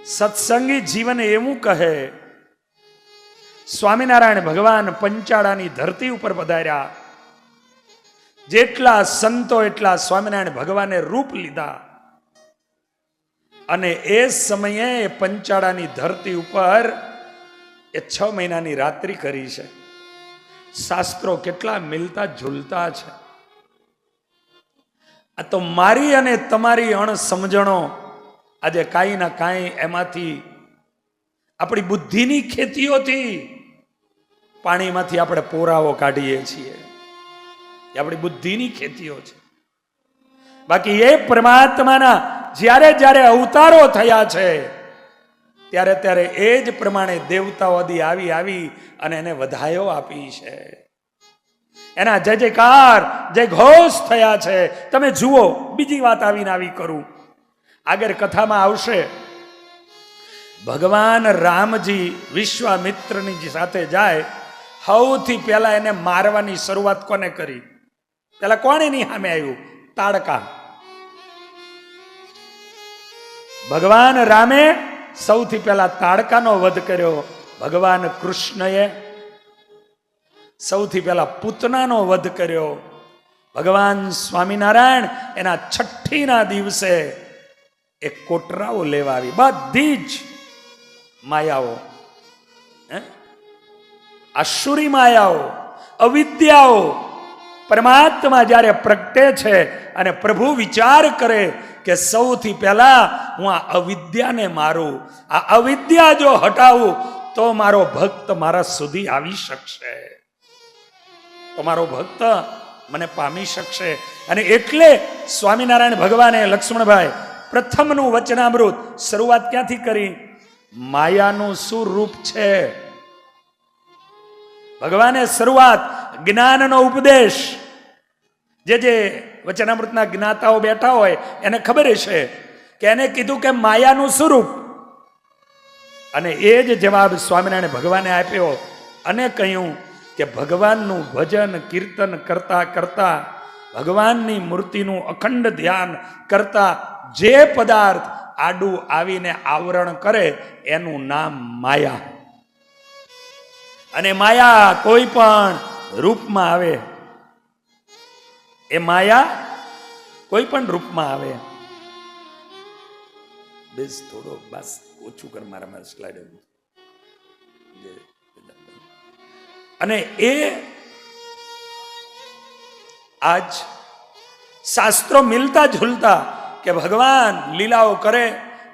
સત્સંગી જીવન એવું કહે, સ્વામિનારાયણ ભગવાન પંચાળાની ધરતી ઉપર પધાર્યા, જેટલા સંતો એટલા સ્વામિનારાયણ ભગવાને રૂપ લીધા, અને એ સમયે પંચાળાની ધરતી ઉપર એ 6 મહિનાની રાત્રિ કરી છે. શાસ્ત્રો કેટલા મિલતા ઝૂલતા છે. આ તો મારી અને તમારી અણસમજણો આજે કાંઈ ના કાંઈ એમાંથી આપણી બુદ્ધિની ખેતીઓથી પાણીમાંથી આપણે પોરાઓ કાઢીએ છીએ. એ આપણી બુદ્ધિની ખેતીઓ છે. બાકી એ પરમાત્માના જ્યારે જ્યારે અવતારો થયા છે ત્યારે ત્યારે એ જ પ્રમાણે દેવતાઓ આદિ આવી અને એને વધાયો આપી છે. એના જય જયકાર જય ઘોષ થયા છે. તમે જુઓ, બીજી વાત આવીને આવી કરું, આગળ કથામાં આવશે. ભગવાન રામજી વિશ્વામિત્રની સાથે જાય, સૌથી પહેલા એને મારવાની શરૂઆત કોને કરી? પેલા કોણ એની સામે આવ્યું? તાડકા. ભગવાન રામે સૌથી પહેલા તાડકાનો વધ કર્યો. ભગવાન કૃષ્ણએ સૌથી પહેલા પૂતનાનો વધ કર્યો. ભગવાન સ્વામિનારાયણ એના 6ઠ્ઠીના દિવસે એક કોટરાઓ લેવા આવી. બધી જ માયાઓ, આસુરી માયાઓ, અવિદ્યાઓ પરમાત્મા જ્યારે પ્રગટે છે અને પ્રભુ વિચાર કરે કે સૌથી પહેલા હું આ અવિદ્યાને મારું, આ અવિદ્યા જો હટાવું તો મારો ભક્ત મારા સુધી આવી શકશે, તો મારો ભક્ત મને પામી શકશે. અને એટલે સ્વામિનારાયણ ભગવાને લક્ષ્મણભાઈ પ્રથમનું વચનામૃત શરૂઆત ક્યાંથી કરી? માયાનું શું રૂપ છે? ભગવાને શરૂઆત જ્ઞાનનો ઉપદેશ, જે વચનામૃતના જ્ઞાતાઓ બેઠા હોય એને ખબર છે કે એને કીધું કે માયાનું સ્વરૂપ, અને એ જ જવાબ સ્વામિનારાયણ ભગવાને આપ્યો અને કહ્યું કે ભગવાનનું ભજન કીર્તન કરતા કરતા, ભગવાનની મૂર્તિનું અખંડ ધ્યાન કરતા જે પદાર્થ આડું આવીને આવરણ કરે એનું નામ માયા. અને માયા કોઈ પણ રૂપમાં આવે, એ માયા કોઈ પણ રૂપમાં આવે. બેસ થોડો બસ ઓછું કર મારા સ્લાઇડ. અને એ આજ શાસ્ત્રો મિલતા ઝૂલતા કે ભગવાન લીલાઓ કરે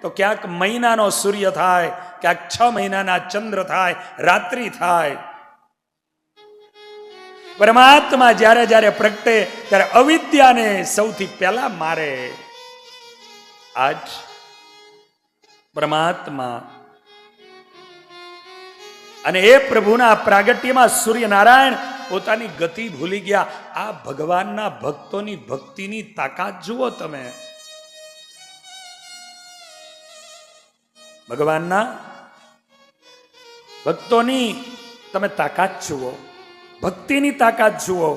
તો ક્યાંક મહિનાનો સૂર્ય થાય, ક્યાંક 6 મહિનાના ચંદ્ર થાય, રાત્રિ થાય. પરમાત્મા જ્યારે જ્યારે પ્રગટે ત્યારે અવિદ્યાને સૌથી પહેલા મારે. આજ પરમાત્મા અને એ પ્રભુના પ્રાગટ્યમાં સૂર્યનારાયણ પોતાની ગતિ ભૂલી ગયા. આ ભગવાનના ભક્તોની ભક્તિની તાકાત જુઓ તમે. ભગવાનના ભક્તોની તમે તાકાત જુઓ, ભક્તિની તાકાત જુઓ.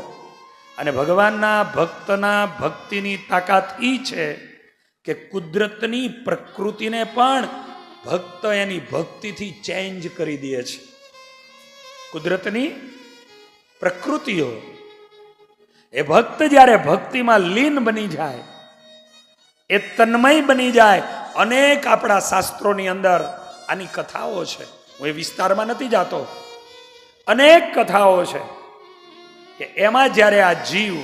અને ભગવાનના ભક્તના ભક્તિની તાકાત એ છે કે કુદરતની પ્રકૃતિને પણ ભક્ત એની ભક્તિથી ચેન્જ કરી દે છે. કુદરતની પ્રકૃતિઓ, એ ભક્ત જ્યારે ભક્તિમાં લીન બની જાય, એ તન્મય બની જાય. અનેક આપણા શાસ્ત્રોની અંદર આની કથાઓ છે, હું એ વિસ્તારમાં નથી જાતો. અનેક કથાઓ છે કે એમાં જ્યારે આ જીવ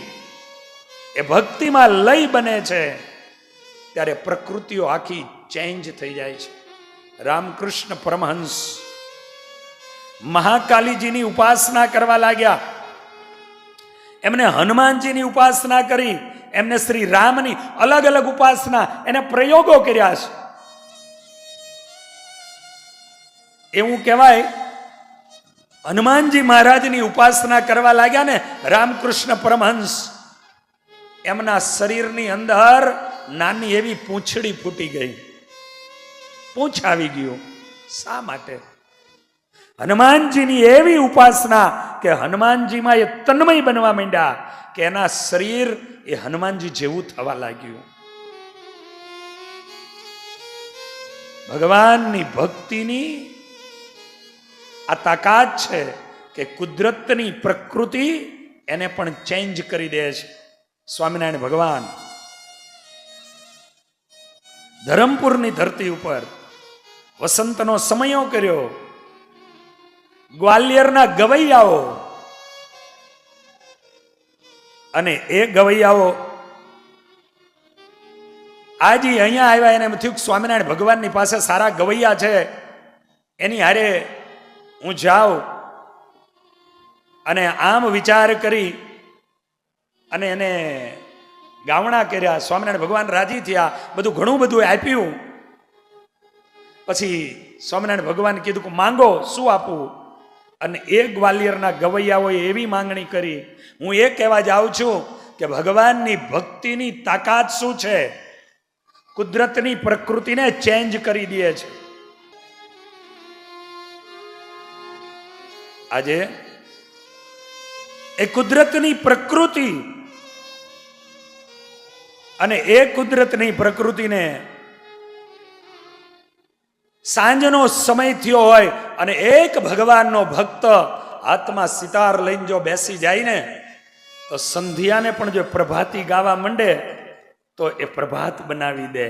એ ભક્તિમાં લય બને છે ત્યારે પ્રકૃતિઓ આખી ચેન્જ થઈ જાય છે. રામકૃષ્ણ પરમહંસ મહાકાલીજીની ઉપાસના કરવા લાગ્યા. એમને હનુમાનજીની ઉપાસના કરી, એમને શ્રી રામની અલગ અલગ ઉપાસના, એને પ્રયોગો કર્યા છે. એવું કહેવાય હનુમાનજી મહારાજની ઉપાસના કરવા લાગ્યા ને રામકૃષ્ણ પરમહંસ, એમના શરીરની અંદર નાની એવી પૂંછડી ફૂટી ગઈ, પૂંછ આવી ગયું. શા માટે? હનુમાનજીની એવી ઉપાસના કે હનુમાનજીમાં એ તન્મય બનવા માંડ્યા કે એના શરીર એ હનુમાનજી જેવું થવા લાગ્યું. ભગવાનની ભક્તિની આ તાકાત છે કે કુદરતની પ્રકૃતિ એને પણ ચેન્જ કરી દે છે. સ્વામિનારાયણ ભગવાન ધરમપુરની ધરતી ઉપર વસંતનો સમયો કર્યો. ગ્વાલિયરના ગવૈયાઓ અને એ ગવૈયાઓ આજે અહીંયા આવ્યા, એને એમ થયું કે સ્વામિનારાયણ ભગવાનની પાસે સારા ગવૈયા છે, એની હારે હું જાઉં. અને આમ વિચાર કરી અને એને ગાવણા કર્યા. સ્વામિનારાયણ ભગવાન રાજી થયા, બધું ઘણું બધું આપ્યું. પછી સ્વામિનારાયણ ભગવાન કીધું કે માંગો, શું આપવું? અને એ ગ્વાલિયરના ગવૈયાઓએ એવી માંગણી કરી. હું એ કહેવા જાઉં છું કે ભગવાનની ભક્તિની તાકાત શું છે, કુદરતની પ્રકૃતિને ચેન્જ કરી દે છે. આજે એ કુદરતની પ્રકૃતિ અને એ કુદરતની પ્રકૃતિને સાંજનો સમય થયો હોય અને એક ભગવાનનો ભક્ત હાથમાં સિતાર લઈને જો બેસી જાય ને, તો સંધ્યાને પણ જો પ્રભાતી ગાવા માંડે તો એ પ્રભાત બનાવી દે.